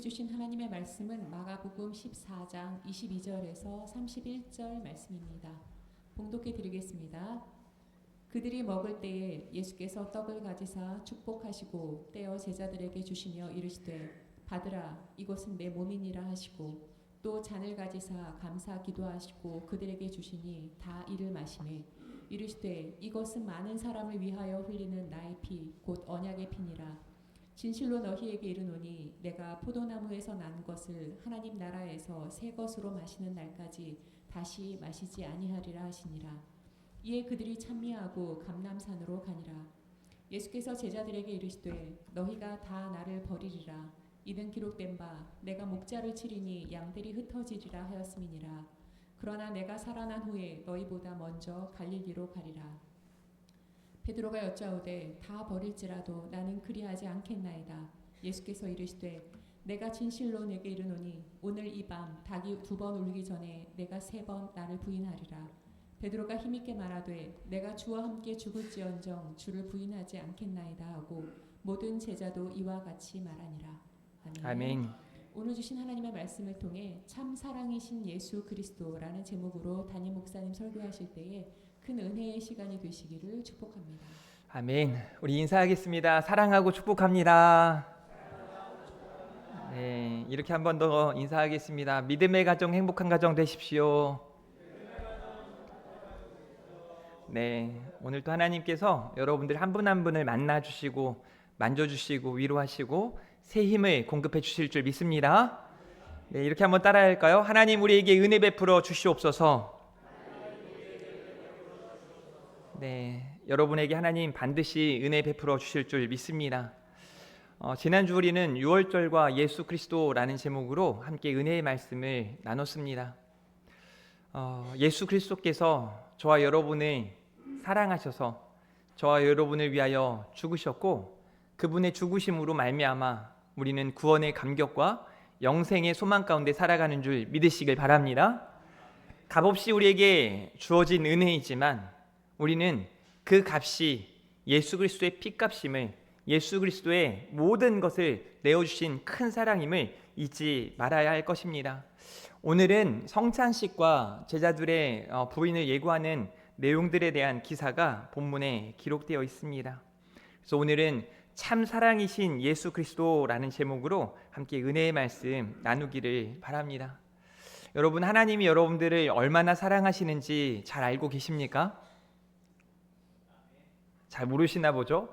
오늘이 주신 하나님의 말씀은 마가복음 14장 22절에서 31절 말씀입니다. 봉독해 드리겠습니다. 그들이 먹을 때에 예수께서 떡을 가지사 축복하시고 떼어 제자들에게 주시며 이르시되 받으라 이것은 내 몸이니라 하시고 또 잔을 가지사 감사 기도하시고 그들에게 주시니 다 이를 마시매 이르시되 이것은 많은 사람을 위하여 흘리는 나의 피 곧 언약의 피니라. 진실로 너희에게 이르노니 내가 포도나무에서 난 것을 하나님 나라에서 새 것으로 마시는 날까지 다시 마시지 아니하리라 하시니라. 이에 그들이 찬미하고 감람산으로 가니라. 예수께서 제자들에게 이르시되 너희가 다 나를 버리리라. 이는 기록된 바 내가 목자를 치리니 양들이 흩어지리라 하였음이니라. 그러나 내가 살아난 후에 너희보다 먼저 갈릴리로 가리라. 베드로가 여짜오되 다 버릴지라도 나는 그리하지 않겠나이다. 예수께서 이르시되 내가 진실로 내게 이르노니 오늘 이 밤 닭이 2번 울기 전에 내가 3번 나를 부인하리라. 베드로가 힘있게 말하되 내가 주와 함께 죽을지언정 주를 부인하지 않겠나이다 하고 모든 제자도 이와 같이 말하니라. 아멘. 아멘. 오늘 주신 하나님의 말씀을 통해 참 사랑이신 예수 그리스도라는 제목으로 담임 목사님 설교하실 때에 큰 은혜의 시간이 되시기를 축복합니다. 아멘. 우리 인사하겠습니다. 사랑하고 축복합니다. 네, 이렇게 한 번 더 인사하겠습니다. 믿음의 가정, 행복한 가정 되십시오. 네, 오늘 또 하나님께서 여러분들 한 분 한 분을 만나 주시고 만져 주시고 위로하시고 새 힘을 공급해 주실 줄 믿습니다. 네, 이렇게 한번 따라야 할까요? 하나님 우리에게 은혜 베풀어 주시옵소서. 네, 여러분에게 하나님 반드시 은혜 베풀어 주실 줄 믿습니다. 지난주 우리는 6월절과 예수 그리스도라는 제목으로 함께 은혜의 말씀을 나눴습니다. 예수 그리스도께서 저와 여러분을 사랑하셔서 저와 여러분을 위하여 죽으셨고 그분의 죽으심으로 말미암아 우리는 구원의 감격과 영생의 소망 가운데 살아가는 줄 믿으시길 바랍니다. 값없이 우리에게 주어진 은혜이지만 우리는 그 값이 예수 그리스도의 피값임을, 예수 그리스도의 모든 것을 내어주신 큰 사랑임을 잊지 말아야 할 것입니다. 오늘은 성찬식과 제자들의 부인을 예고하는 내용들에 대한 기사가 본문에 기록되어 있습니다. 그래서 오늘은 참 사랑이신 예수 그리스도라는 제목으로 함께 은혜의 말씀 나누기를 바랍니다. 여러분, 하나님이 여러분들을 얼마나 사랑하시는지 잘 알고 계십니까? 잘 모르시나 보죠?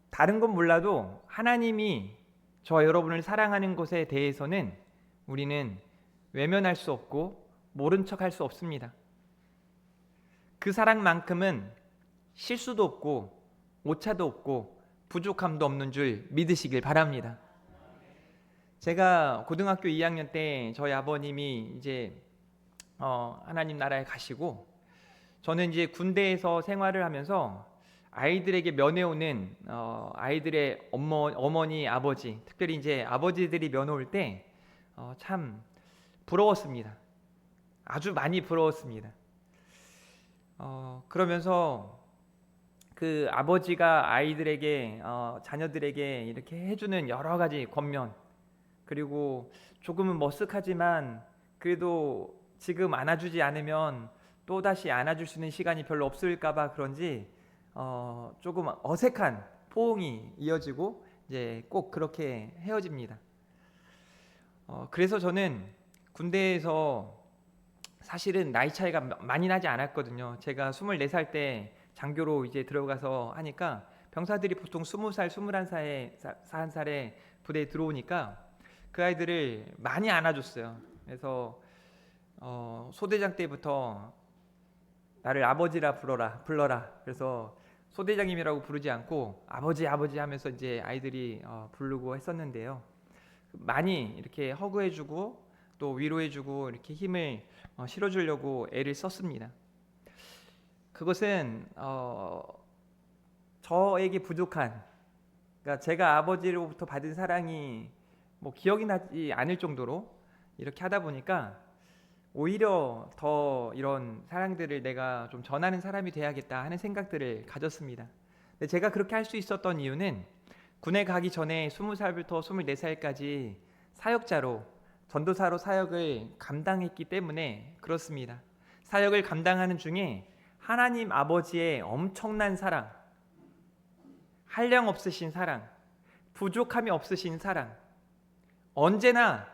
다른 건 몰라도 하나님이 저와 여러분을 사랑하는 것에 대해서는 우리는 외면할 수 없고 모른 척할 수 없습니다. 그 사랑만큼은 실수도 없고 오차도 없고 부족함도 없는 줄 믿으시길 바랍니다. 제가 고등학교 2학년 때 저희 아버님이 이제 하나님 나라에 가시고 저는 이제 군대에서 생활을 하면서 아이들에게 면회오는 아이들의 어머니, 아버지, 특별히 이제 아버지들이 면회올 때 참 부러웠습니다. 아주 많이 부러웠습니다. 그러면서 그 아버지가 아이들에게 자녀들에게 이렇게 해주는 여러 가지 권면, 그리고 조금은 머쓱하지만 그래도 지금 안아주지 않으면 또다시 안아줄 수 있는 시간이 별로 없을까봐 그런지 조금 어색한 포옹이 이어지고 이제 꼭 그렇게 헤어집니다. 그래서 저는 군대에서 사실은 나이 차이가 많이 나지 않았거든요. 제가 24살 때 장교로 이제 들어가서 하니까 병사들이 보통 20살, 21살에 부대에 들어오니까 그 아이들을 많이 안아줬어요. 그래서 소대장 때부터 나를 아버지라 불러라. 그래서 소대장님이라고 부르지 않고 아버지 하면서 이제 아이들이 부르고 했었는데요. 많이 이렇게 허그해주고 또 위로해주고 이렇게 힘을 실어주려고 애를 썼습니다. 그것은 저에게 부족한, 그러니까 제가 아버지로부터 받은 사랑이 뭐 기억이 나지 않을 정도로 이렇게 하다 보니까 오히려 더 이런 사랑들을 내가 좀 전하는 사람이 돼야겠다 하는 생각들을 가졌습니다. 근데 제가 그렇게 할 수 있었던 이유는 군에 가기 전에 20살부터 24살까지 사역자로 전도사로 사역을 감당했기 때문에 그렇습니다. 사역을 감당하는 중에 하나님 아버지의 엄청난 사랑, 한량 없으신 사랑, 부족함이 없으신 사랑, 언제나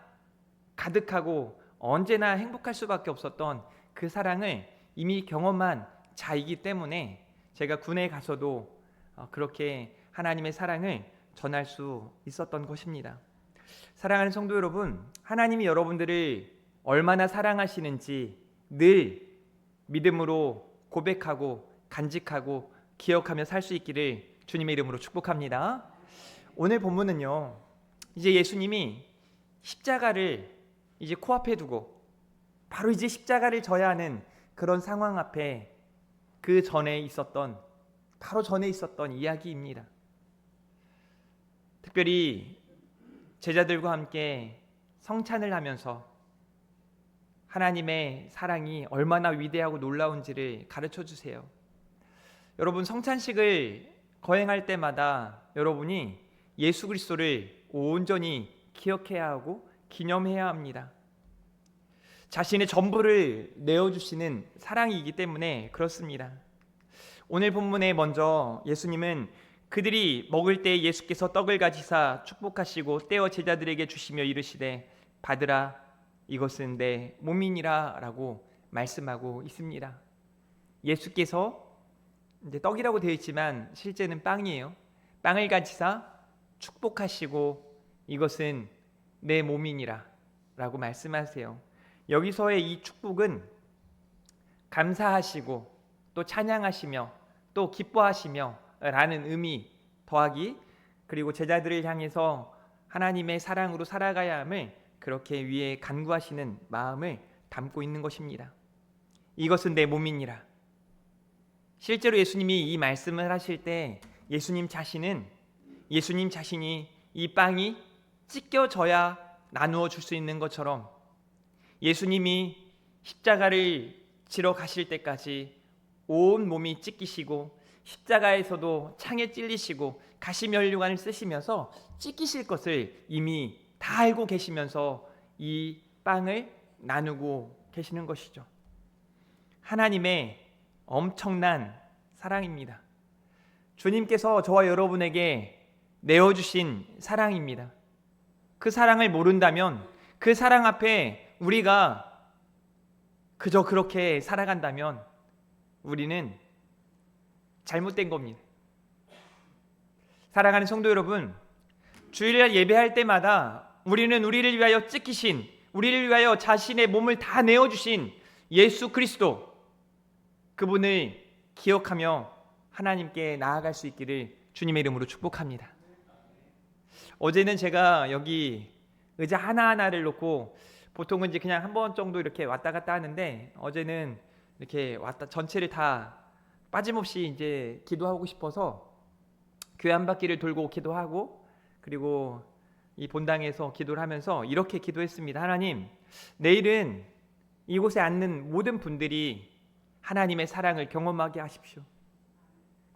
가득하고 언제나 행복할 수밖에 없었던 그 사랑을 이미 경험한 자이기 때문에 제가 군에 가서도 그렇게 하나님의 사랑을 전할 수 있었던 것입니다. 사랑하는 성도 여러분, 하나님이 여러분들을 얼마나 사랑하시는지 늘 믿음으로 고백하고 간직하고 기억하며 살 수 있기를 주님의 이름으로 축복합니다. 오늘 본문은요, 이제 예수님이 십자가를 이제 코앞에 두고 바로 이제 십자가를 져야 하는 그런 상황 앞에 그 전에 있었던, 바로 전에 있었던 이야기입니다. 특별히 제자들과 함께 성찬을 하면서 하나님의 사랑이 얼마나 위대하고 놀라운지를 가르쳐 주세요. 여러분, 성찬식을 거행할 때마다 여러분이 예수 그리스도를 온전히 기억해야 하고 기념해야 합니다. 자신의 전부를 내어주시는 사랑이기 때문에 그렇습니다. 오늘 본문에 먼저 예수님은 그들이 먹을 때 예수께서 떡을 가지사 축복하시고 떼어 제자들에게 주시며 이르시되 받으라, 이것은 내 몸이니라 라고 말씀하고 있습니다. 예수께서 이제 떡이라고 되어 있지만 실제는 빵이에요. 빵을 가지사 축복하시고 이것은 내 몸이니라 라고 말씀하세요. 여기서의 이 축복은 감사하시고 또 찬양하시며 또 기뻐하시며 라는 의미 더하기, 그리고 제자들을 향해서 하나님의 사랑으로 살아가야 함을 그렇게 위에 간구하시는 마음을 담고 있는 것입니다. 이것은 내 몸이니라. 실제로 예수님이 이 말씀을 하실 때 예수님 자신이 이 빵이 찢겨져야 나누어 줄 수 있는 것처럼 예수님이 십자가를 지러 가실 때까지 온 몸이 찢기시고 십자가에서도 창에 찔리시고 가시면류관을 쓰시면서 찢기실 것을 이미 다 알고 계시면서 이 빵을 나누고 계시는 것이죠. 하나님의 엄청난 사랑입니다. 주님께서 저와 여러분에게 내어주신 사랑입니다. 그 사랑을 모른다면, 그 사랑 앞에 우리가 그저 그렇게 살아간다면 우리는 잘못된 겁니다. 사랑하는 성도 여러분, 주일날 예배할 때마다 우리는 우리를 위하여 찢기신, 우리를 위하여 자신의 몸을 다 내어주신 예수 그리스도, 그분을 기억하며 하나님께 나아갈 수 있기를 주님의 이름으로 축복합니다. 어제는 제가 여기 의자 하나하나를 놓고 보통은 이제 그냥 한 번 정도 이렇게 왔다 갔다 하는데 어제는 이렇게 왔다 전체를 다 빠짐없이 이제 기도하고 싶어서 교회 한 바퀴를 돌고 기도하고, 그리고 이 본당에서 기도를 하면서 이렇게 기도했습니다. 하나님, 내일은 이곳에 앉는 모든 분들이 하나님의 사랑을 경험하게 하십시오.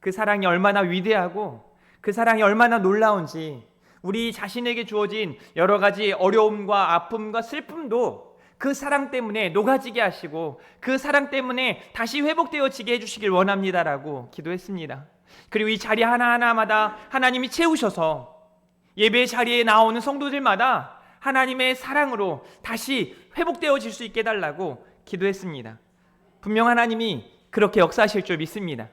그 사랑이 얼마나 위대하고 그 사랑이 얼마나 놀라운지, 우리 자신에게 주어진 여러 가지 어려움과 아픔과 슬픔도 그 사랑 때문에 녹아지게 하시고 그 사랑 때문에 다시 회복되어지게 해주시길 원합니다라고 기도했습니다. 그리고 이 자리 하나하나마다 하나님이 채우셔서 예배 자리에 나오는 성도들마다 하나님의 사랑으로 다시 회복되어질 수 있게 해달라고 기도했습니다. 분명 하나님이 그렇게 역사하실 줄 믿습니다.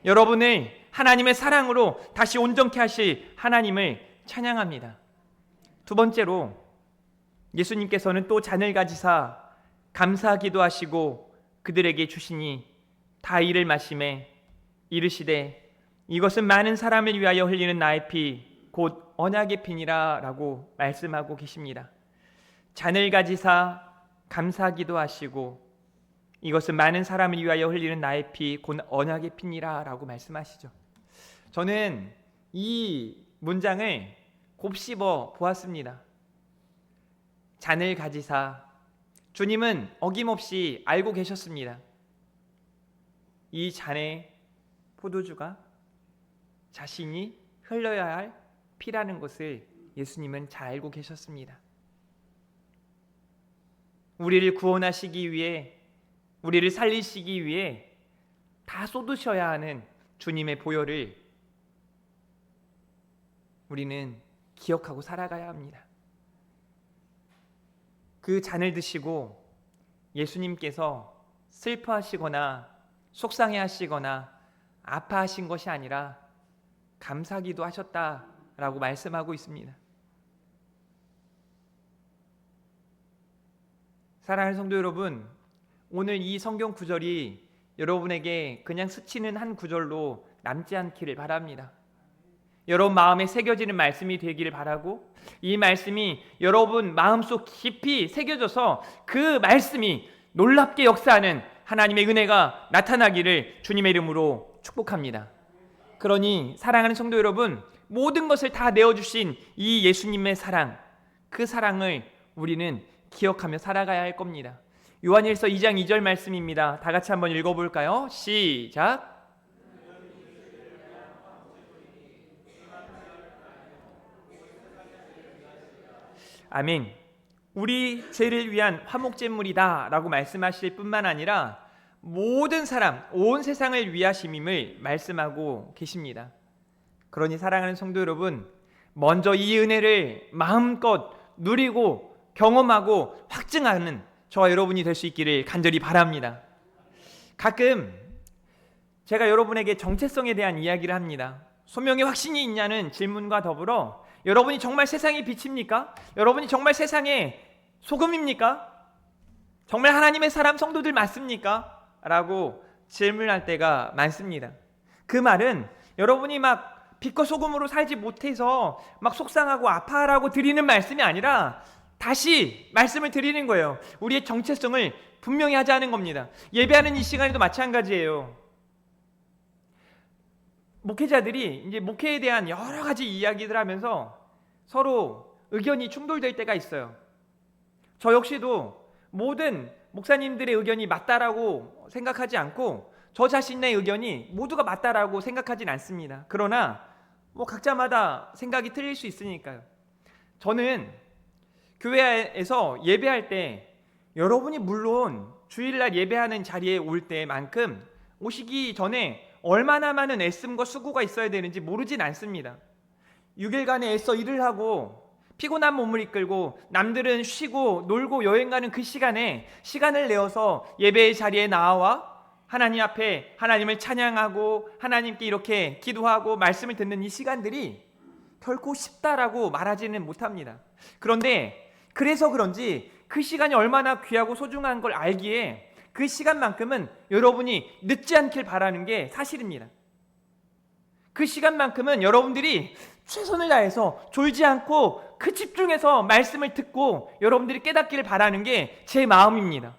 여러분을 하나님의 사랑으로 다시 온전케 하실 하나님을 찬양합니다. 두 번째로 예수님께서는 또 잔을 가지사 감사하기도 하시고 그들에게 주시니 다 이를 마시매 이르시되 이것은 많은 사람을 위하여 흘리는 나의 피 곧 언약의 피니라 라고 말씀하고 계십니다. 잔을 가지사 감사하기도 하시고 이것은 많은 사람을 위하여 흘리는 나의 피 곧 언약의 피니라 라고 말씀하시죠. 저는 이 문장을 곱씹어 보았습니다. 잔을 가지사, 주님은 어김없이 알고 계셨습니다. 이 잔의 포도주가 자신이 흘려야 할 피라는 것을 예수님은 잘 알고 계셨습니다. 우리를 구원하시기 위해, 우리를 살리시기 위해 다 쏟으셔야 하는 주님의 보혈을 우리는 기억하고 살아가야 합니다. 그 잔을 드시고 예수님께서 슬퍼하시거나 속상해하시거나 아파하신 것이 아니라 감사기도 하셨다라고 말씀하고 있습니다. 사랑하는 성도 여러분, 오늘 이 성경 구절이 여러분에게 그냥 스치는 한 구절로 남지 않기를 바랍니다. 여러분 마음에 새겨지는 말씀이 되기를 바라고, 이 말씀이 여러분 마음속 깊이 새겨져서 그 말씀이 놀랍게 역사하는 하나님의 은혜가 나타나기를 주님의 이름으로 축복합니다. 그러니 사랑하는 성도 여러분, 모든 것을 다 내어주신 이 예수님의 사랑, 그 사랑을 우리는 기억하며 살아가야 할 겁니다. 요한일서 2장 2절 말씀입니다. 다 같이 한번 읽어볼까요? 시작. 아멘. 우리 죄를 위한 화목제물이다 라고 말씀하실 뿐만 아니라 모든 사람, 온 세상을 위하심임을 말씀하고 계십니다. 그러니 사랑하는 성도 여러분, 먼저 이 은혜를 마음껏 누리고 경험하고 확증하는 저와 여러분이 될 수 있기를 간절히 바랍니다. 가끔 제가 여러분에게 정체성에 대한 이야기를 합니다. 소명의 확신이 있냐는 질문과 더불어 여러분이 정말 세상의 빛입니까? 여러분이 정말 세상의 소금입니까? 정말 하나님의 사람 성도들 맞습니까? 라고 질문할 때가 많습니다. 그 말은 여러분이 막 빛과 소금으로 살지 못해서 막 속상하고 아파하라고 드리는 말씀이 아니라 다시 말씀을 드리는 거예요. 우리의 정체성을 분명히 하자는 겁니다. 예배하는 이 시간에도 마찬가지예요. 목회자들이 이제 목회에 대한 여러 가지 이야기들 하면서 서로 의견이 충돌될 때가 있어요. 저 역시도 모든 목사님들의 의견이 맞다라고 생각하지 않고 저 자신의 의견이 모두가 맞다라고 생각하진 않습니다. 그러나 뭐 각자마다 생각이 틀릴 수 있으니까요. 저는 교회에서 예배할 때 여러분이 물론 주일날 예배하는 자리에 올 때만큼 오시기 전에 얼마나 많은 애씀과 수고가 있어야 되는지 모르진 않습니다. 6일간에 애써 일을 하고 피곤한 몸을 이끌고 남들은 쉬고 놀고 여행 가는 그 시간에 시간을 내어서 예배의 자리에 나와 하나님 앞에 하나님을 찬양하고 하나님께 이렇게 기도하고 말씀을 듣는 이 시간들이 결코 쉽다라고 말하지는 못합니다. 그런데 그래서 그런지 그 시간이 얼마나 귀하고 소중한 걸 알기에 그 시간만큼은 여러분이 늦지 않길 바라는 게 사실입니다. 그 시간만큼은 여러분들이 최선을 다해서 졸지 않고 그 집중해서 말씀을 듣고 여러분들이 깨닫기를 바라는 게 제 마음입니다.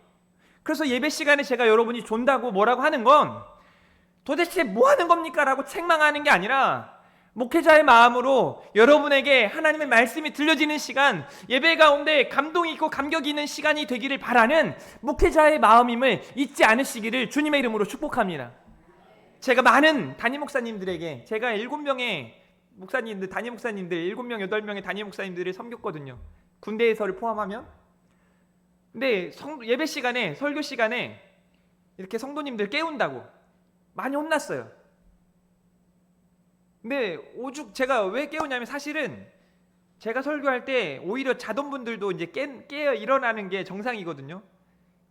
그래서 예배 시간에 제가 여러분이 존다고 뭐라고 하는 건 도대체 뭐 하는 겁니까? 라고 책망하는 게 아니라 목회자의 마음으로 여러분에게 하나님의 말씀이 들려지는 시간, 예배 가운데 감동이 있고 감격이 있는 시간이 되기를 바라는 목회자의 마음임을 잊지 않으시기를 주님의 이름으로 축복합니다. 제가 많은 담임 목사님들에게 제가 7명의 목사님들, 담임 목사님들 7명, 8명의 담임 목사님들을 섬겼거든요. 군대에서를 포함하면. 근데 예배 시간에, 설교 시간에 이렇게 성도님들 깨운다고 많이 혼났어요. 근데 오죽 제가 왜 깨우냐면 사실은 제가 설교할 때 오히려 자던 분들도 이제 깨어 일어나는 게 정상이거든요.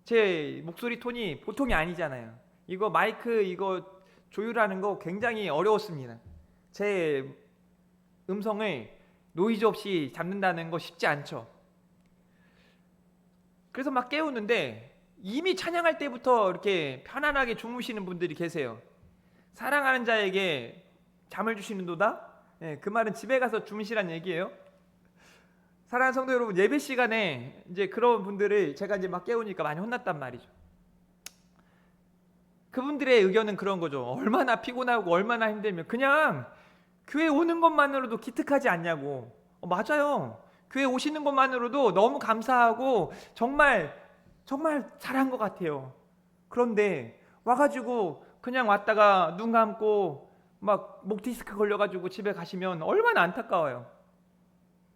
제 목소리 톤이 보통이 아니잖아요. 이거 마이크 이거 조율하는 거 굉장히 어려웠습니다. 제 음성을 노이즈 없이 잡는다는 거 쉽지 않죠. 그래서 막 깨우는데 이미 찬양할 때부터 이렇게 편안하게 주무시는 분들이 계세요. 사랑하는 자에게 잠을 주시는도다? 네, 그 말은 집에 가서 주무시란 얘기예요. 사랑하는 성도 여러분, 예배 시간에 이제 그런 분들을 제가 이제 막 깨우니까 많이 혼났단 말이죠. 그분들의 의견은 그런 거죠. 얼마나 피곤하고 얼마나 힘들면 그냥 교회 오는 것만으로도 기특하지 않냐고. 맞아요. 교회 오시는 것만으로도 너무 감사하고 정말 잘한 것 같아요. 그런데 와가지고 그냥 왔다가 눈 감고 막 목 디스크 걸려가지고 집에 가시면 얼마나 안타까워요.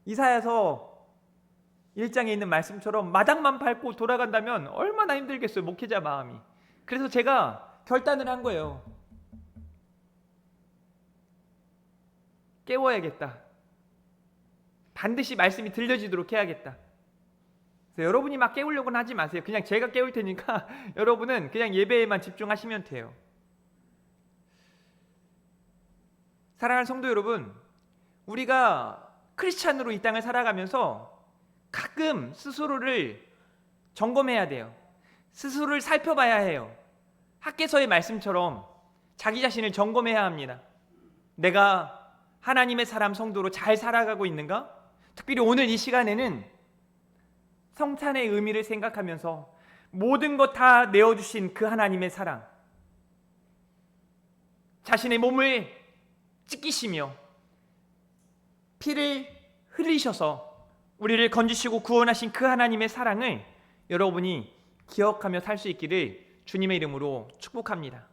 이사야서 1장에 있는 말씀처럼 마당만 밟고 돌아간다면 얼마나 힘들겠어요, 목회자 마음이. 그래서 제가 결단을 한 거예요. 깨워야겠다. 반드시 말씀이 들려지도록 해야겠다. 그래서 여러분이 막 깨우려고는 하지 마세요. 그냥 제가 깨울 테니까 여러분은 그냥 예배에만 집중하시면 돼요. 사랑하는 성도 여러분, 우리가 크리스찬으로 이 땅을 살아가면서 가끔 스스로를 점검해야 돼요. 스스로를 살펴봐야 해요. 학개서의 말씀처럼 자기 자신을 점검해야 합니다. 내가 하나님의 사람 성도로 잘 살아가고 있는가? 특별히 오늘 이 시간에는 성찬의 의미를 생각하면서 모든 것 다 내어주신 그 하나님의 사랑, 자신의 몸을 찢기시며 피를 흘리셔서 우리를 건지시고 구원하신 그 하나님의 사랑을 여러분이 기억하며 살 수 있기를 주님의 이름으로 축복합니다.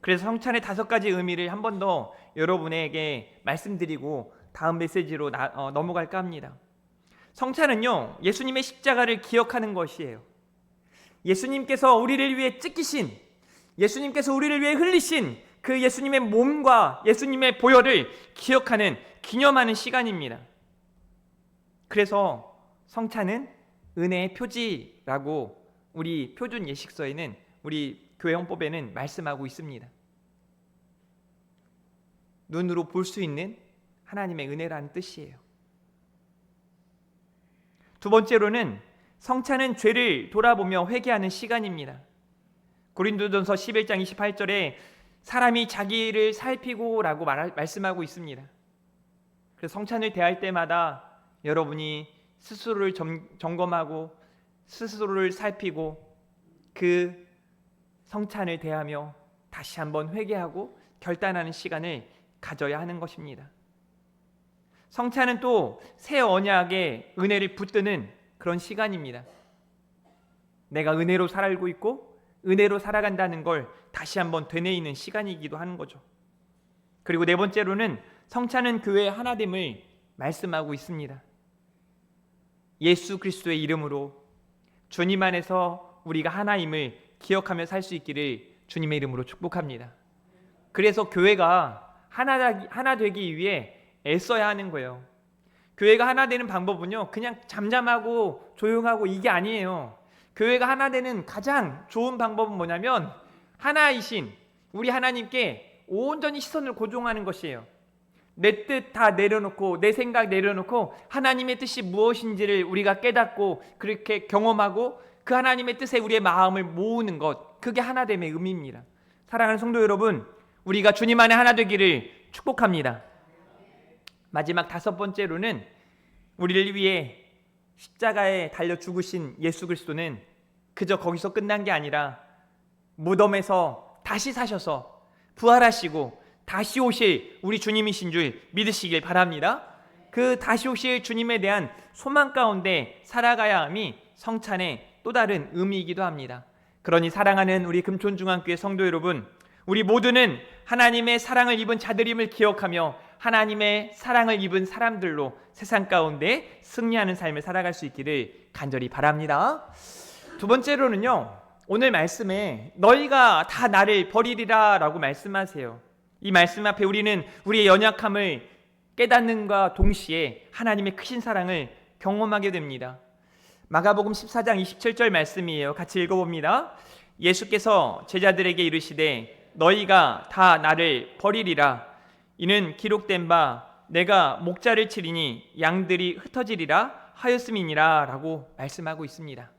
그래서 성찬의 5가지 의미를 한 번 더 여러분에게 말씀드리고 다음 메시지로 넘어갈까 합니다. 성찬은요, 예수님의 십자가를 기억하는 것이에요. 예수님께서 우리를 위해 찢기신, 예수님께서 우리를 위해 흘리신 그 예수님의 몸과 예수님의 보혈을 기억하는, 기념하는 시간입니다. 그래서 성찬은 은혜의 표지라고 우리 표준 예식서에는, 우리 교회 헌법에는 말씀하고 있습니다. 눈으로 볼 수 있는 하나님의 은혜라는 뜻이에요. 두 번째로는 성찬은 죄를 돌아보며 회개하는 시간입니다. 고린도전서 11장 28절에 사람이 자기를 살피고 라고 말씀하고 있습니다. 그래서 성찬을 대할 때마다 여러분이 스스로를 점검하고 스스로를 살피고 그 성찬을 대하며 다시 한번 회개하고 결단하는 시간을 가져야 하는 것입니다. 성찬은 또 새 언약의 은혜를 붙드는 그런 시간입니다. 내가 은혜로 살고 있고 은혜로 살아간다는 걸 다시 한번 되뇌이는 시간이기도 하는 거죠. 그리고 네 번째로는 성찬은 교회의 하나됨을 말씀하고 있습니다. 예수 그리스도의 이름으로 주님 안에서 우리가 하나임을 기억하며 살 수 있기를 주님의 이름으로 축복합니다. 그래서 교회가 하나 되기 위해 애써야 하는 거예요. 교회가 하나 되는 방법은요, 그냥 잠잠하고 조용하고 이게 아니에요. 교회가 하나 되는 가장 좋은 방법은 뭐냐면 하나이신 우리 하나님께 온전히 시선을 고정하는 것이에요. 내 뜻 다 내려놓고 내 생각 내려놓고 하나님의 뜻이 무엇인지를 우리가 깨닫고 그렇게 경험하고 그 하나님의 뜻에 우리의 마음을 모으는 것, 그게 하나됨의 의미입니다. 사랑하는 성도 여러분, 우리가 주님 안에 하나 되기를 축복합니다. 마지막 5번째로는 우리를 위해 십자가에 달려 죽으신 예수 그리스도는 그저 거기서 끝난 게 아니라 무덤에서 다시 사셔서 부활하시고 다시 오실 우리 주님이신 줄 믿으시길 바랍니다. 그 다시 오실 주님에 대한 소망 가운데 살아가야 함이 성찬의 또 다른 의미이기도 합니다. 그러니 사랑하는 우리 금촌중앙교회 성도 여러분, 우리 모두는 하나님의 사랑을 입은 자들임을 기억하며 하나님의 사랑을 입은 사람들로 세상 가운데 승리하는 삶을 살아갈 수 있기를 간절히 바랍니다. 두 번째로는요, 오늘 말씀에 너희가 다 나를 버리리라 라고 말씀하세요. 이 말씀 앞에 우리는 우리의 연약함을 깨닫는과 동시에 하나님의 크신 사랑을 경험하게 됩니다. 마가복음 14장 27절 말씀이에요. 같이 읽어봅니다. 예수께서 제자들에게 이르시되 너희가 다 나를 버리리라. 이는 기록된 바 내가 목자를 치리니 양들이 흩어지리라 하였음이니라 라고 말씀하고 있습니다.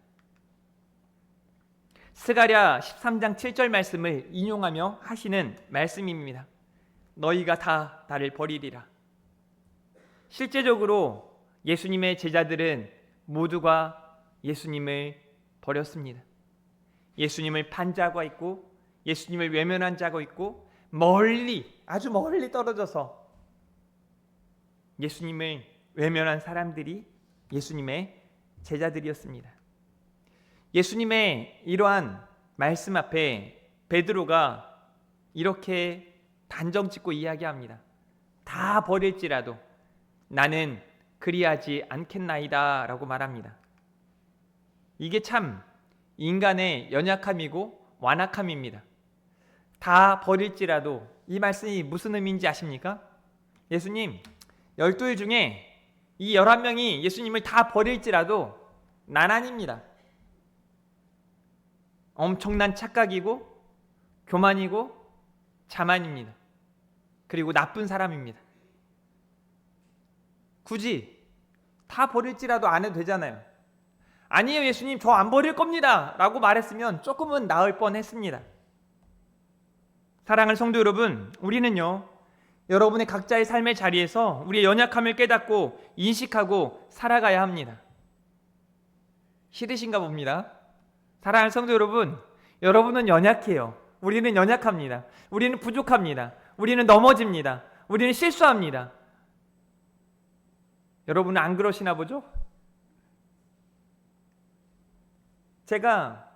스가랴 13장 7절 말씀을 인용하며 하시는 말씀입니다. 너희가 다 나를 버리리라. 실제적으로 예수님의 제자들은 모두가 예수님을 버렸습니다. 예수님을 판 자가 있고 예수님을 외면한 자가 있고 멀리, 아주 멀리 떨어져서 예수님을 외면한 사람들이 예수님의 제자들이었습니다. 예수님의 이러한 말씀 앞에 베드로가 이렇게 단정 짓고 이야기합니다. 다 버릴지라도 나는 그리하지 않겠나이다 라고 말합니다. 이게 참 인간의 연약함이고 완악함입니다. 다 버릴지라도, 이 말씀이 무슨 의미인지 아십니까? 예수님 12일 중에 이 11명이 예수님을 다 버릴지라도 나난입니다. 엄청난 착각이고 교만이고 자만입니다. 그리고 나쁜 사람입니다. 굳이 다 버릴지라도 안 해도 되잖아요. 아니에요 예수님 저 안 버릴 겁니다 라고 말했으면 조금은 나을 뻔했습니다. 사랑하는 성도 여러분, 우리는요 여러분의 각자의 삶의 자리에서 우리의 연약함을 깨닫고 인식하고 살아가야 합니다. 싫으신가 봅니다. 사랑하는 성도 여러분, 여러분은 연약해요. 우리는 연약합니다. 우리는 부족합니다. 우리는 넘어집니다. 우리는 실수합니다. 여러분은 안 그러시나 보죠? 제가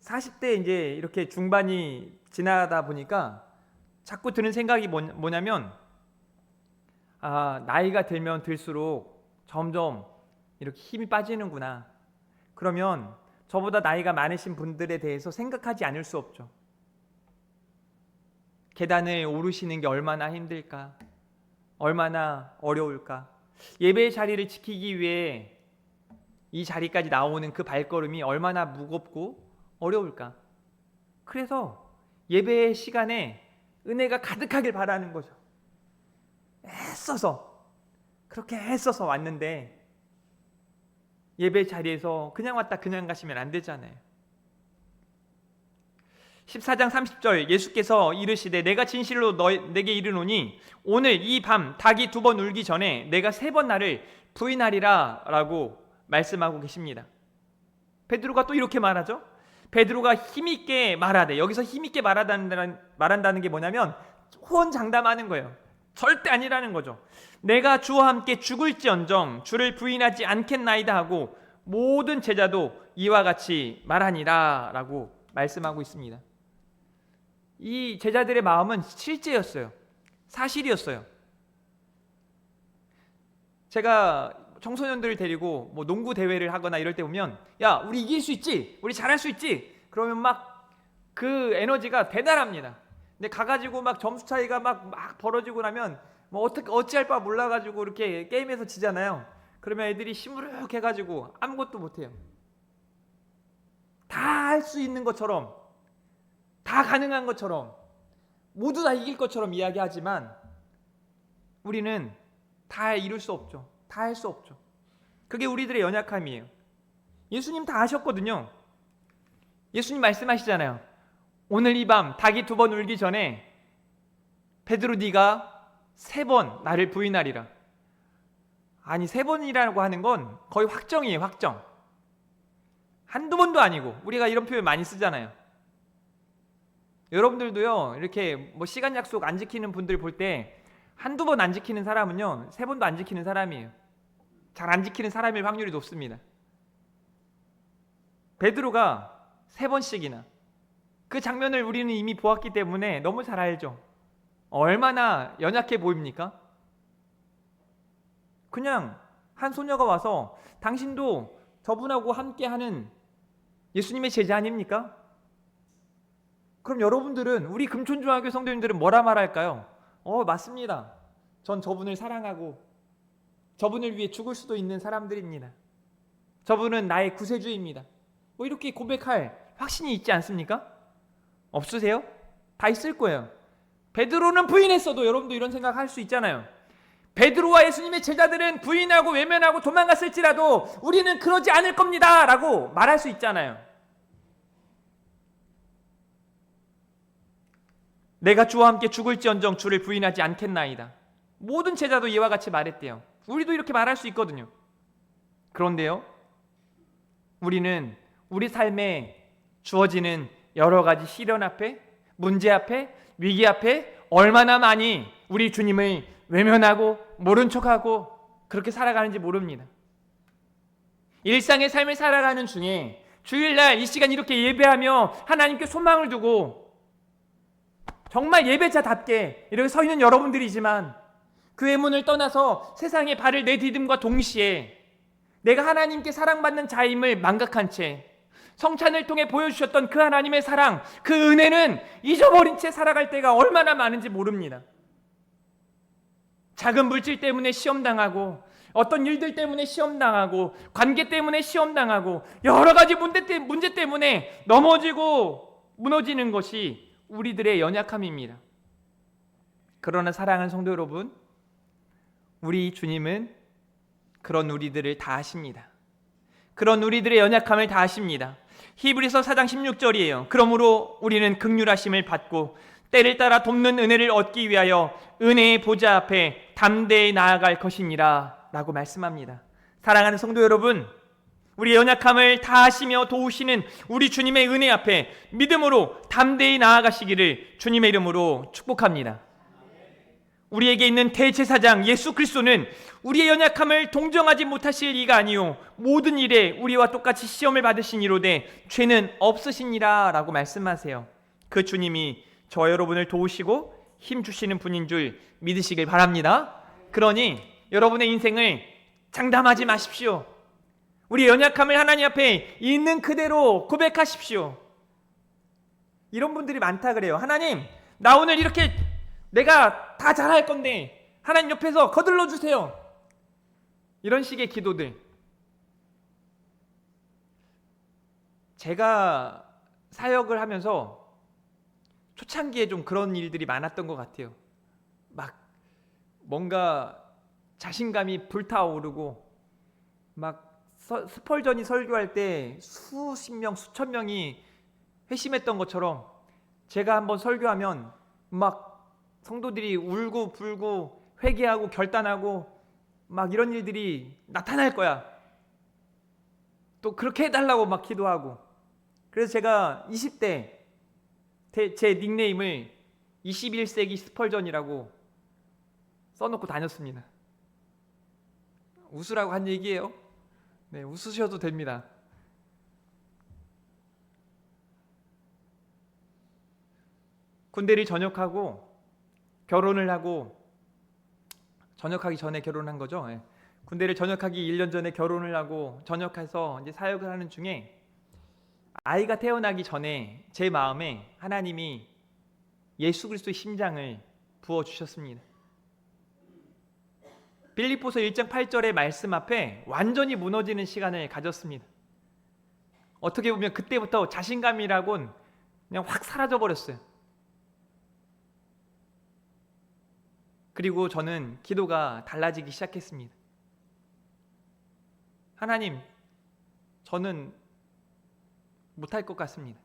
40대 이제 이렇게 중반이 지나다 보니까 자꾸 드는 생각이 뭐냐면, 나이가 들면 들수록 점점 이렇게 힘이 빠지는구나. 그러면 저보다 나이가 많으신 분들에 대해서 생각하지 않을 수 없죠. 계단을 오르시는 게 얼마나 힘들까? 얼마나 어려울까? 예배의 자리를 지키기 위해 이 자리까지 나오는 그 발걸음이 얼마나 무겁고 어려울까? 그래서 예배의 시간에 은혜가 가득하길 바라는 거죠. 그렇게 애써서 왔는데 예배 자리에서 그냥 왔다 그냥 가시면 안 되잖아요. 14장 30절 예수께서 이르시되 내가 진실로 내게 이르노니 오늘 이 밤 닭이 2번 울기 전에 내가 3번 나를 부인하리라 라고 말씀하고 계십니다. 베드로가 또 이렇게 말하죠. 베드로가 힘있게 말하되, 여기서 힘있게 말한다는 게 뭐냐면 호언장담하는 거예요. 절대 아니라는 거죠. 내가 주와 함께 죽을지언정 주를 부인하지 않겠나이다 하고 모든 제자도 이와 같이 말하니라 라고 말씀하고 있습니다. 이 제자들의 마음은 실제였어요. 사실이었어요. 제가 청소년들을 데리고 뭐 농구 대회를 하거나 이럴 때 보면, 야 우리 이길 수 있지, 우리 잘할 수 있지, 그러면 막 그 에너지가 대단합니다. 근데 가가지고 막 점수 차이가 막 벌어지고 나면 뭐 어찌할 바 몰라가지고 이렇게 게임에서 지잖아요. 그러면 애들이 시무룩해가지고 아무것도 못해요. 다 할 수 있는 것처럼, 다 가능한 것처럼, 모두 다 이길 것처럼 이야기하지만 우리는 다 이룰 수 없죠. 다 할 수 없죠. 그게 우리들의 연약함이에요. 예수님 다 아셨거든요. 예수님 말씀하시잖아요. 오늘 이 밤 닭이 2번 울기 전에 베드로 네가 3번 나를 부인하리라. 아니 3번이라고 하는 건 거의 확정이에요. 확정. 한두 번도 아니고. 우리가 이런 표현 많이 쓰잖아요. 여러분들도요 이렇게 뭐 시간 약속 안 지키는 분들 볼 때 한두 번 안 지키는 사람은요 3번도 안 지키는 사람이에요. 잘 안 지키는 사람일 확률이 높습니다. 베드로가 3번씩이나, 그 장면을 우리는 이미 보았기 때문에 너무 잘 알죠. 얼마나 연약해 보입니까? 그냥 한 소녀가 와서 당신도 저분하고 함께하는 예수님의 제자 아닙니까? 그럼 여러분들은, 우리 금촌중학교 성도님들은 뭐라 말할까요? 맞습니다. 전 저분을 사랑하고 저분을 위해 죽을 수도 있는 사람들입니다. 저분은 나의 구세주입니다. 뭐 이렇게 고백할 확신이 있지 않습니까? 없으세요? 다 있을 거예요. 베드로는 부인했어도 여러분도 이런 생각할 수 있잖아요. 베드로와 예수님의 제자들은 부인하고 외면하고 도망갔을지라도 우리는 그러지 않을 겁니다 라고 말할 수 있잖아요. 내가 주와 함께 죽을지언정 주를 부인하지 않겠나이다. 모든 제자도 이와 같이 말했대요. 우리도 이렇게 말할 수 있거든요. 그런데요, 우리는 우리 삶에 주어지는 여러 가지 시련 앞에, 문제 앞에, 위기 앞에 얼마나 많이 우리 주님을 외면하고 모른 척하고 그렇게 살아가는지 모릅니다. 일상의 삶을 살아가는 중에 주일날 이 시간 이렇게 예배하며 하나님께 소망을 두고 정말 예배자답게 이렇게 서 있는 여러분들이지만 교회 문을 떠나서 세상에 발을 내디딤과 동시에 내가 하나님께 사랑받는 자임을 망각한 채 성찬을 통해 보여주셨던 그 하나님의 사랑, 그 은혜는 잊어버린 채 살아갈 때가 얼마나 많은지 모릅니다. 작은 물질 때문에 시험당하고, 어떤 일들 때문에 시험당하고, 관계 때문에 시험당하고, 여러 가지 문제 때문에 넘어지고 무너지는 것이 우리들의 연약함입니다. 그러나 사랑하는 성도 여러분, 우리 주님은 그런 우리들을 다 아십니다. 그런 우리들의 연약함을 다 아십니다. 히브리서 4장 16절이에요. 그러므로 우리는 긍휼하심을 받고 때를 따라 돕는 은혜를 얻기 위하여 은혜의 보좌 앞에 담대히 나아갈 것이니라 라고 말씀합니다. 사랑하는 성도 여러분, 우리의 연약함을 다 아시며 도우시는 우리 주님의 은혜 앞에 믿음으로 담대히 나아가시기를 주님의 이름으로 축복합니다. 우리에게 있는 대제사장 예수 그리스도는 우리의 연약함을 동정하지 못하실 이가 아니요 모든 일에 우리와 똑같이 시험을 받으신 이로되 죄는 없으시니라 라고 말씀하세요. 그 주님이 저 여러분을 도우시고 힘주시는 분인 줄 믿으시길 바랍니다. 그러니 여러분의 인생을 장담하지 마십시오. 우리의 연약함을 하나님 앞에 있는 그대로 고백하십시오. 이런 분들이 많다 그래요. 하나님, 나 오늘 이렇게 내가 다 잘할 건데 하나님 옆에서 거들러 주세요. 이런 식의 기도들. 제가 사역을 하면서 초창기에 좀 그런 일들이 많았던 것 같아요. 막 뭔가 자신감이 불타오르고 막 스펄전이 설교할 때 수십 명, 수천 명이 회심했던 것처럼 제가 한번 설교하면 막 성도들이 울고 불고 회개하고 결단하고 막 이런 일들이 나타날 거야. 또 그렇게 해달라고 막 기도하고. 그래서 제가 20대 제 닉네임을 21세기 스펄전이라고 써놓고 다녔습니다. 웃으라고 한 얘기예요. 네, 웃으셔도 됩니다. 군대를 전역하고 결혼을 하고, 전역하기 전에 결혼한 거죠. 네. 군대를 전역하기 1년 전에 결혼을 하고 전역해서 이제 사역을 하는 중에 아이가 태어나기 전에 제 마음에 하나님이 예수 그리스도의 심장을 부어 주셨습니다. 빌립보서 1장 8절의 말씀 앞에 완전히 무너지는 시간을 가졌습니다. 어떻게 보면 그때부터 자신감이라곤 그냥 확 사라져 버렸어요. 그리고 저는 기도가 달라지기 시작했습니다. 하나님, 저는 못할 것 같습니다.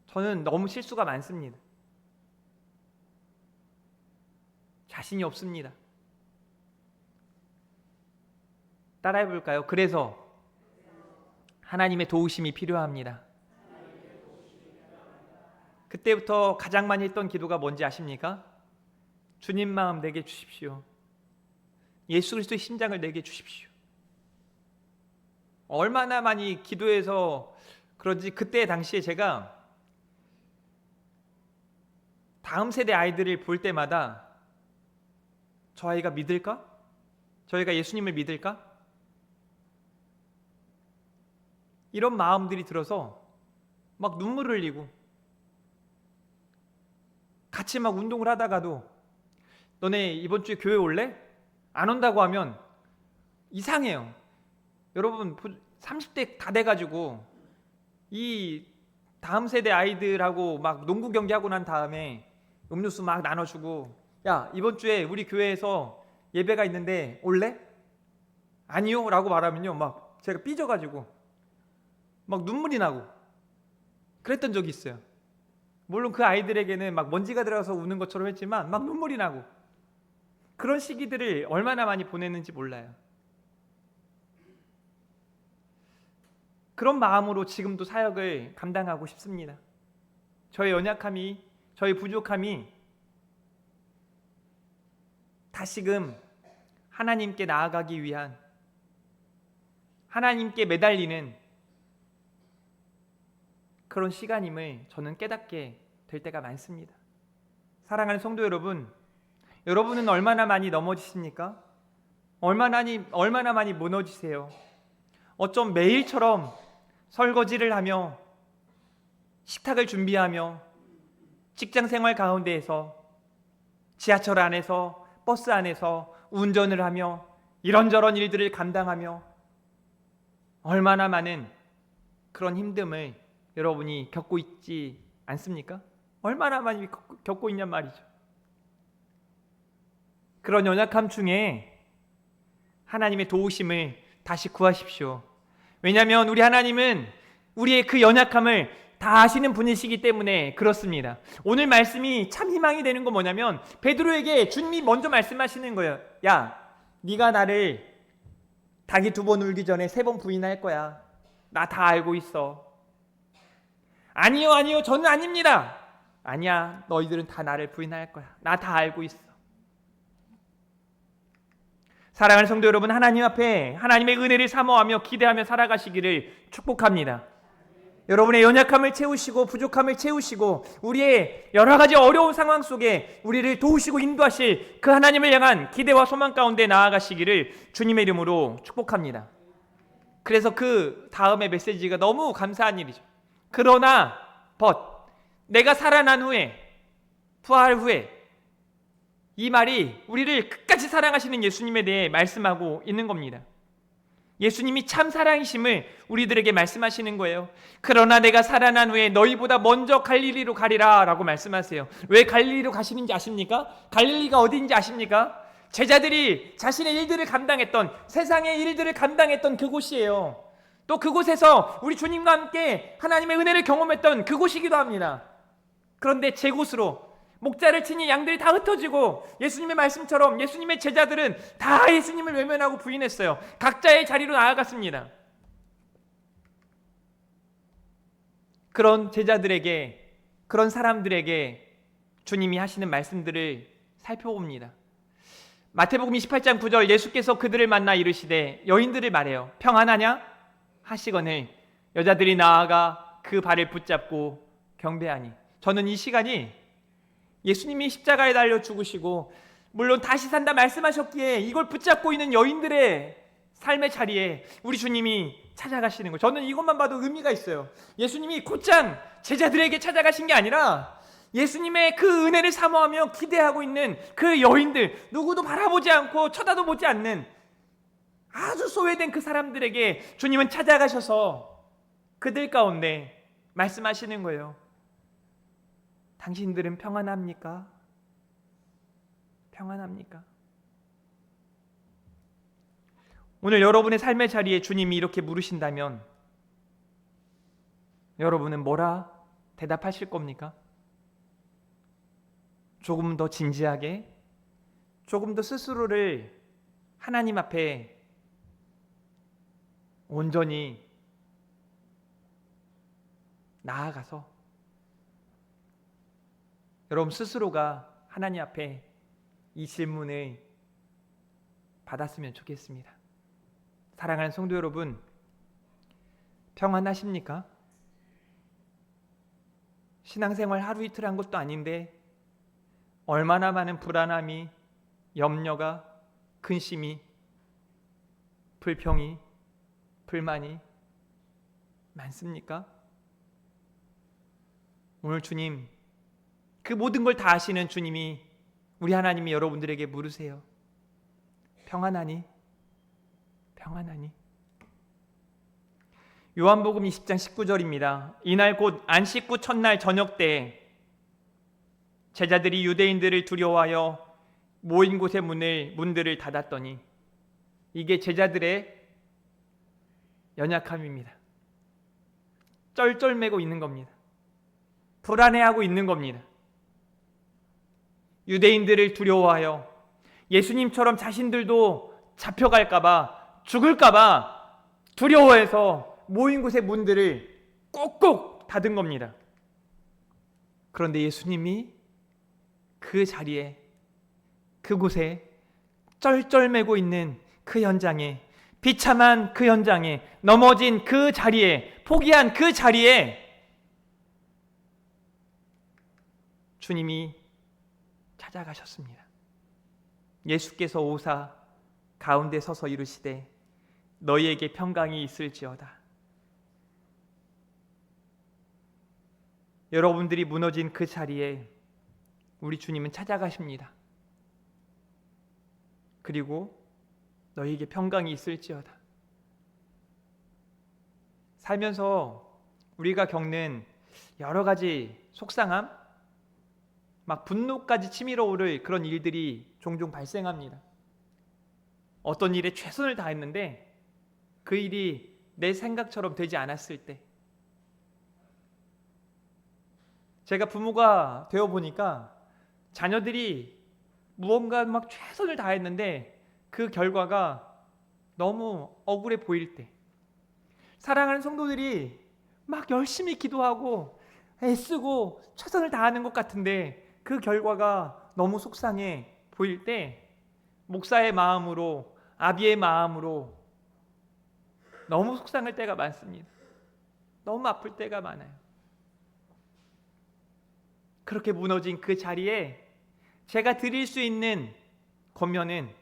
저는 너무 실수가 많습니다. 자신이 없습니다. 따라해 볼까요? 그래서 하나님의 도우심이 필요합니다. 그때부터 가장 많이 했던 기도가 뭔지 아십니까? 주님 마음 내게 주십시오. 예수 그리스도의 심장을 내게 주십시오. 얼마나 많이 기도해서 그런지 그때 당시에 제가 다음 세대 아이들을 볼 때마다 저 아이가 믿을까? 저희가 예수님을 믿을까? 이런 마음들이 들어서 막 눈물을 흘리고 같이 막 운동을 하다가도 너네 이번 주에 교회 올래? 안 온다고 하면 이상해요. 여러분 30대 다 돼가지고 이 다음 세대 아이들하고 막 농구 경기하고 난 다음에 음료수 막 나눠주고 야 이번 주에 우리 교회에서 예배가 있는데 올래? 아니요 라고 말하면요 막 제가 삐져가지고 막 눈물이 나고 그랬던 적이 있어요. 물론 그 아이들에게는 막 먼지가 들어가서 우는 것처럼 했지만 막 눈물이 나고 그런 시기들을 얼마나 많이 보냈는지 몰라요. 그런 마음으로 지금도 사역을 감당하고 싶습니다. 저의 연약함이, 저의 부족함이 다시금 하나님께 나아가기 위한, 하나님께 매달리는 그런 시간임을 저는 깨닫게 될 때가 많습니다. 사랑하는 성도 여러분, 여러분은 얼마나 많이 넘어지십니까? 얼마나 많이 무너지세요? 어쩜 매일처럼 설거지를 하며 식탁을 준비하며 직장 생활 가운데에서 지하철 안에서 버스 안에서 운전을 하며 이런저런 일들을 감당하며 얼마나 많은 그런 힘듦을 여러분이 겪고 있지 않습니까? 얼마나 많이 겪고 있냔 말이죠. 그런 연약함 중에 하나님의 도우심을 다시 구하십시오. 왜냐하면 우리 하나님은 우리의 그 연약함을 다 아시는 분이시기 때문에 그렇습니다. 오늘 말씀이 참 희망이 되는 건 뭐냐면 베드로에게 주님이 먼저 말씀하시는 거예요. 야, 네가 나를 닭이 2번 울기 전에 3번 부인할 거야. 나 다 알고 있어. 아니요, 저는 아닙니다. 아니야, 너희들은 다 나를 부인할 거야. 나 다 알고 있어. 사랑하는 성도 여러분, 하나님 앞에 하나님의 은혜를 사모하며 기대하며 살아가시기를 축복합니다. 여러분의 연약함을 채우시고 부족함을 채우시고 우리의 여러 가지 어려운 상황 속에 우리를 도우시고 인도하실 그 하나님을 향한 기대와 소망 가운데 나아가시기를 주님의 이름으로 축복합니다. 그래서 그 다음의 메시지가 너무 감사한 일이죠. 그러나 내가 살아난 후에, 부활 후에, 이 말이 우리를 끝까지 사랑하시는 예수님에 대해 말씀하고 있는 겁니다. 예수님이 참 사랑이심을 우리들에게 말씀하시는 거예요. 그러나 내가 살아난 후에 너희보다 먼저 갈릴리로 가리라 라고 말씀하세요. 왜 갈릴리로 가시는지 아십니까? 갈릴리가 어디인지 아십니까? 제자들이 자신의 일들을 감당했던, 세상의 일들을 감당했던 그곳이에요. 또 그곳에서 우리 주님과 함께 하나님의 은혜를 경험했던 그곳이기도 합니다. 그런데 제 곳으로 목자를 치니 양들이 다 흩어지고 예수님의 말씀처럼 예수님의 제자들은 다 예수님을 외면하고 부인했어요. 각자의 자리로 나아갔습니다. 그런 제자들에게, 그런 사람들에게 주님이 하시는 말씀들을 살펴봅니다. 마태복음 28장 9절, 예수께서 그들을 만나 이르시되 여인들을 말해요. 평안하냐? 하시거늘 여자들이 나아가 그 발을 붙잡고 경배하니. 저는 이 시간이 예수님이 십자가에 달려 죽으시고 물론 다시 산다 말씀하셨기에 이걸 붙잡고 있는 여인들의 삶의 자리에 우리 주님이 찾아가시는 거예요. 저는 이것만 봐도 의미가 있어요. 예수님이 곧장 제자들에게 찾아가신 게 아니라 예수님의 그 은혜를 사모하며 기대하고 있는 그 여인들, 누구도 바라보지 않고 쳐다도 보지 않는 아주 소외된 그 사람들에게 주님은 찾아가셔서 그들 가운데 말씀하시는 거예요. 당신들은 평안합니까? 평안합니까? 오늘 여러분의 삶의 자리에 주님이 이렇게 물으신다면 여러분은 뭐라 대답하실 겁니까? 조금 더 진지하게, 조금 더 스스로를 하나님 앞에 온전히 나아가서 여러분 스스로가 하나님 앞에 이 질문을 받았으면 좋겠습니다. 사랑하는 성도 여러분, 평안하십니까? 신앙생활 하루 이틀 한 것도 아닌데 얼마나 많은 불안함이, 염려가, 근심이, 불평이, 불만이 많습니까? 오늘 주님, 그 모든 걸 다 아시는 주님이, 우리 하나님이 여러분들에게 물으세요. 평안하니? 평안하니? 요한복음 20장 19절입니다. 이날 곧 안식 후 첫날 저녁 때에 제자들이 유대인들을 두려워하여 모인 곳의 문들을 닫았더니, 이게 제자들의 연약함입니다. 쩔쩔매고 있는 겁니다. 불안해하고 있는 겁니다. 유대인들을 두려워하여 예수님처럼 자신들도 잡혀갈까봐, 죽을까봐 두려워해서 모인 곳의 문들을 꼭꼭 닫은 겁니다. 그런데 예수님이 그 자리에, 그곳에 쩔쩔매고 있는 그 현장에, 비참한 그 현장에, 넘어진 그 자리에, 포기한 그 자리에 주님이 찾아가셨습니다. 예수께서 오사 가운데 서서 이르시되 너희에게 평강이 있을지어다. 여러분들이 무너진 그 자리에 우리 주님은 찾아가십니다. 그리고 너희에게 평강이 있을지어다. 살면서 우리가 겪는 여러 가지 속상함, 막 분노까지 치밀어 오를 그런 일들이 종종 발생합니다. 어떤 일에 최선을 다했는데 그 일이 내 생각처럼 되지 않았을 때, 제가 부모가 되어 보니까 자녀들이 무언가 막 최선을 다했는데 그 결과가 너무 억울해 보일 때, 사랑하는 성도들이 막 열심히 기도하고 애쓰고 최선을 다하는 것 같은데 그 결과가 너무 속상해 보일 때, 목사의 마음으로, 아비의 마음으로 너무 속상할 때가 많습니다. 너무 아플 때가 많아요. 그렇게 무너진 그 자리에 제가 드릴 수 있는 권면은,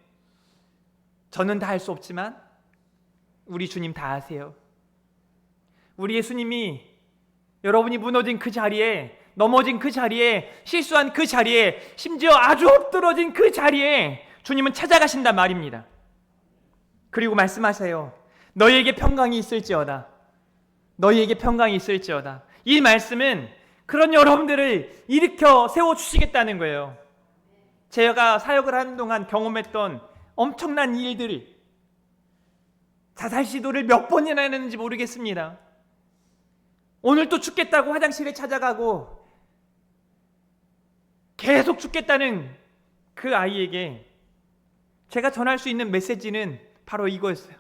저는 다 할 수 없지만 우리 주님 다 아세요. 우리 예수님이 여러분이 무너진 그 자리에, 넘어진 그 자리에, 실수한 그 자리에, 심지어 아주 엎드러진 그 자리에 주님은 찾아가신단 말입니다. 그리고 말씀하세요. 너희에게 평강이 있을지어다. 너희에게 평강이 있을지어다. 이 말씀은 그런 여러분들을 일으켜 세워주시겠다는 거예요. 제가 사역을 하는 동안 경험했던 엄청난 일들, 자살 시도를 몇 번이나 했는지 모르겠습니다. 오늘 또 죽겠다고 화장실에 찾아가고 계속 죽겠다는 그 아이에게 제가 전할 수 있는 메시지는 바로 이거였어요.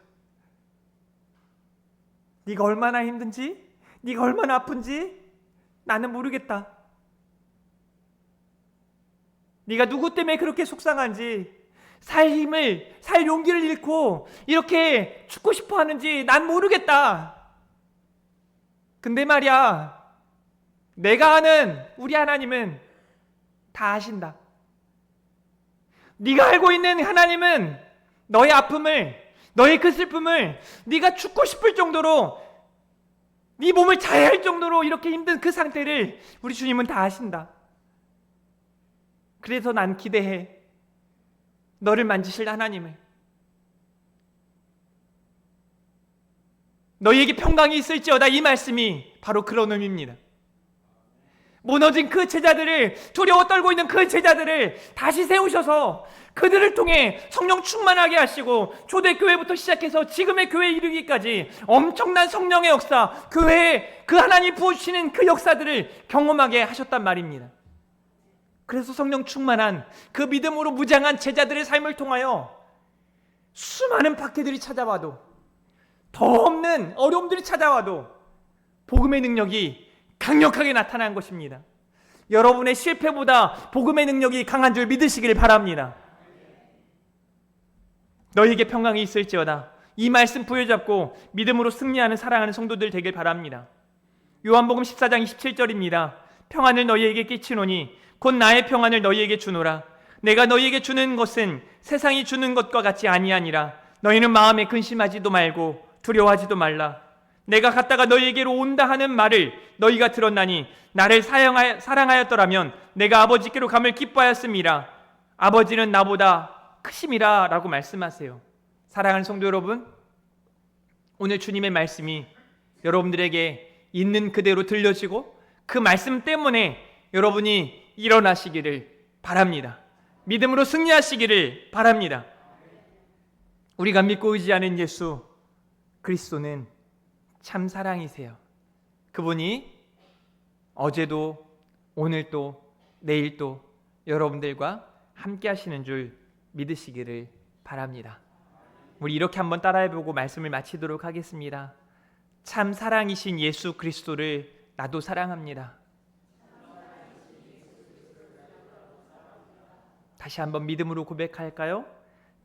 네가 얼마나 힘든지, 네가 얼마나 아픈지 나는 모르겠다. 네가 누구 때문에 그렇게 속상한지, 살 힘을, 살 용기를 잃고 이렇게 죽고 싶어 하는지 난 모르겠다. 근데 말이야, 내가 아는 우리 하나님은 다 아신다. 네가 알고 있는 하나님은 너의 아픔을, 너의 그 슬픔을, 네가 죽고 싶을 정도로, 네 몸을 자해할 정도로 이렇게 힘든 그 상태를 우리 주님은 다 아신다. 그래서 난 기대해. 너를 만지실 하나님을. 너희에게 평강이 있을지어다. 이 말씀이 바로 그런 의미입니다. 무너진 그 제자들을, 두려워 떨고 있는 그 제자들을 다시 세우셔서 그들을 통해 성령 충만하게 하시고, 초대교회부터 시작해서 지금의 교회에 이르기까지 엄청난 성령의 역사, 교회에 그 하나님 부어주시는 그 역사들을 경험하게 하셨단 말입니다. 그래서 성령 충만한 그 믿음으로 무장한 제자들의 삶을 통하여 수많은 박해들이 찾아와도, 더 없는 어려움들이 찾아와도 복음의 능력이 강력하게 나타난 것입니다. 여러분의 실패보다 복음의 능력이 강한 줄 믿으시길 바랍니다. 너희에게 평강이 있을지어다. 이 말씀 부여잡고 믿음으로 승리하는 사랑하는 성도들 되길 바랍니다. 요한복음 14장 27절입니다. 평안을 너희에게 끼치노니 곧 나의 평안을 너희에게 주노라. 내가 너희에게 주는 것은 세상이 주는 것과 같이 아니하니라. 너희는 마음에 근심하지도 말고 두려워하지도 말라. 내가 갔다가 너희에게로 온다 하는 말을 너희가 들었나니 나를 사랑하였더라면 내가 아버지께로 감을 기뻐하였음이라. 아버지는 나보다 크심이라 라고 말씀하세요. 사랑하는 성도 여러분, 오늘 주님의 말씀이 여러분들에게 있는 그대로 들려지고 그 말씀 때문에 여러분이 일어나시기를 바랍니다. 믿음으로 승리하시기를 바랍니다. 우리가 믿고 의지하는 예수 그리스도는 참 사랑이세요. 그분이 어제도 오늘도 내일도 여러분들과 함께 하시는 줄 믿으시기를 바랍니다. 우리 이렇게 한번 따라해보고 말씀을 마치도록 하겠습니다. 참 사랑이신 예수 그리스도를 나도 사랑합니다. 다시 한번 믿음으로 고백할까요?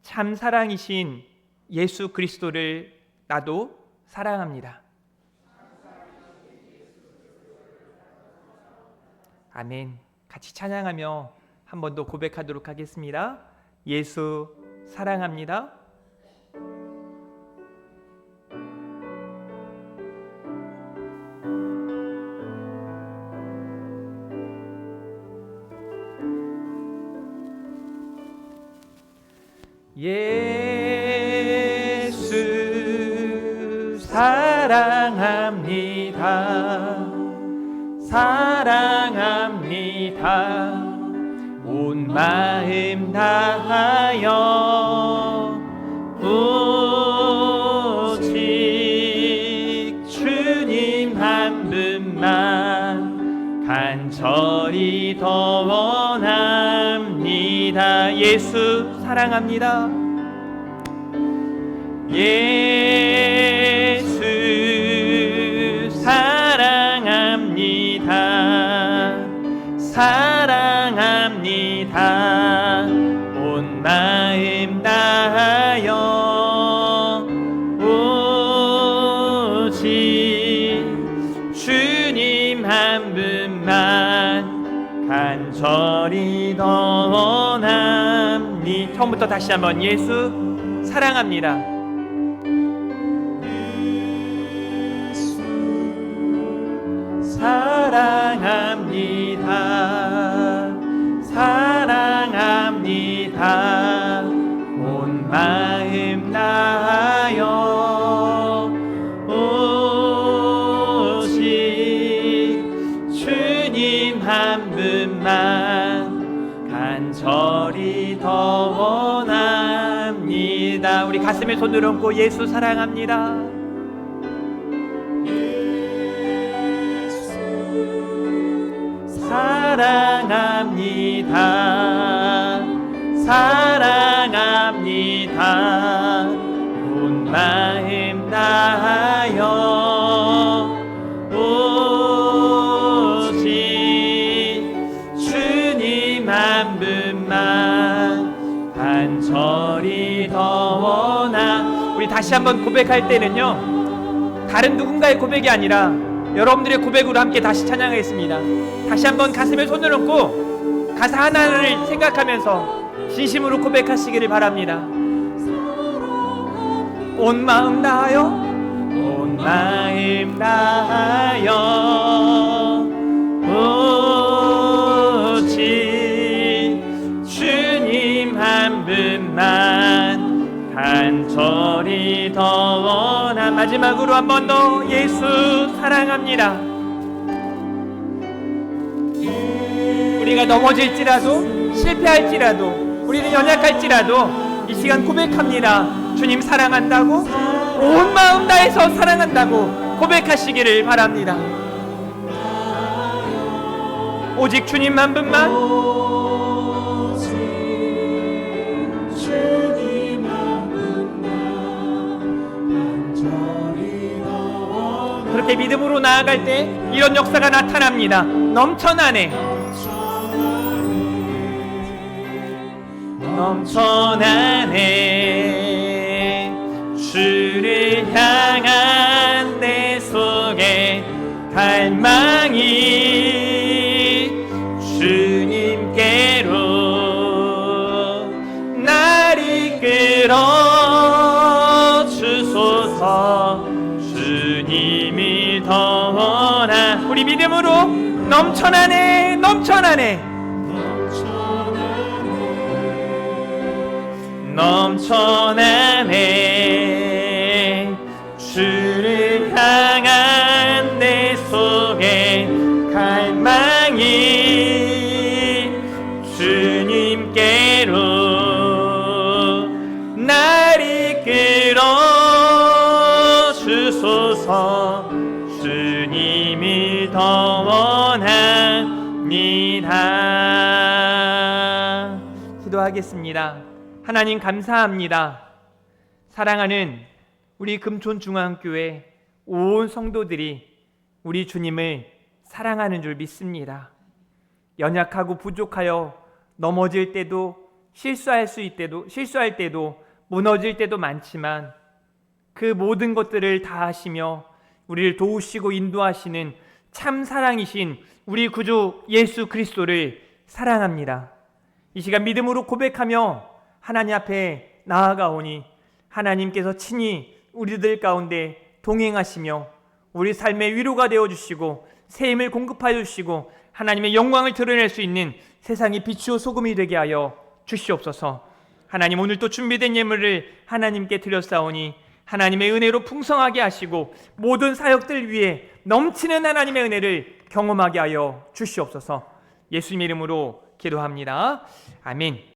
참 사랑이신 예수 그리스도를 나도 사랑합니다. 아멘. 같이 찬양하며 한 번 더 고백하도록 하겠습니다. 예수 사랑합니다. 예수 사랑합니다. 사랑합니다. 온 마음 다하여 오직 주님 한 분만 간절히 더 원합니다. 예수 사랑합니다. 예수 사랑합니다. 사랑합니다. 온 마음 다하여 오직 주님 한 분만 간절히 더 원합니다. 처음부터 다시 한번 예수 사랑합니다. 사랑합니다. 사랑합니다. 온 마음 다하여 오직 주님 한 분만 간절히 더 원합니다. 우리 가슴에 손을 얹고 예수 사랑합니다. 사랑합니다. 사랑합니다. 온 마음 다하여 오직 주님 한 분만 간절히 더 원하. 우리 다시 한번 고백할 때는요, 다른 누군가의 고백이 아니라 여러분들의 고백으로 함께 다시 찬양하겠습니다. 다시 한번 가슴에 손을 얹고 가사 하나를 생각하면서 진심으로 고백하시기를 바랍니다. 온 마음 다하여 온 마음 다하여 오직 주님 한 분만 간절히 더 원하. 마지막으로 한 번 더 예수 사랑합니다. 우리가 넘어질지라도 실패할지라도 우리는 연약할지라도 이 시간 고백합니다. 주님 사랑한다고, 온 마음 다해서 사랑한다고 고백하시기를 바랍니다. 오직 주님 한 분만, 그렇게 믿음으로 나아갈 때 이런 역사가 나타납니다. 넘쳐나네, 넘쳐나네. 주를 향한 내 속에 갈망이 주님께로 날 이끌어 주소서. 주님이 더 원하. 우리 믿음으로 넘쳐나네, 넘쳐나네, 넘쳐나네. 주를 향한 내 속에 갈망이 주님께로 날 이끌어 주소서. 주님이 더 원합니다. 기도하겠습니다. 하나님 감사합니다. 사랑하는 우리 금촌중앙교회 온 성도들이 우리 주님을 사랑하는 줄 믿습니다. 연약하고 부족하여 넘어질 때도 실수할 때도 무너질 때도 많지만 그 모든 것들을 다 하시며 우리를 도우시고 인도하시는 참 사랑이신 우리 구주 예수 그리스도를 사랑합니다. 이 시간 믿음으로 고백하며 하나님 앞에 나아가오니 하나님께서 친히 우리들 가운데 동행하시며 우리 삶의 위로가 되어주시고 새 힘을 공급하여 주시고 하나님의 영광을 드러낼 수 있는 세상의 빛이요 소금이 되게 하여 주시옵소서. 하나님, 오늘 또 준비된 예물을 하나님께 드렸사오니 하나님의 은혜로 풍성하게 하시고 모든 사역들 위해 넘치는 하나님의 은혜를 경험하게 하여 주시옵소서. 예수님의 이름으로 기도합니다. 아멘.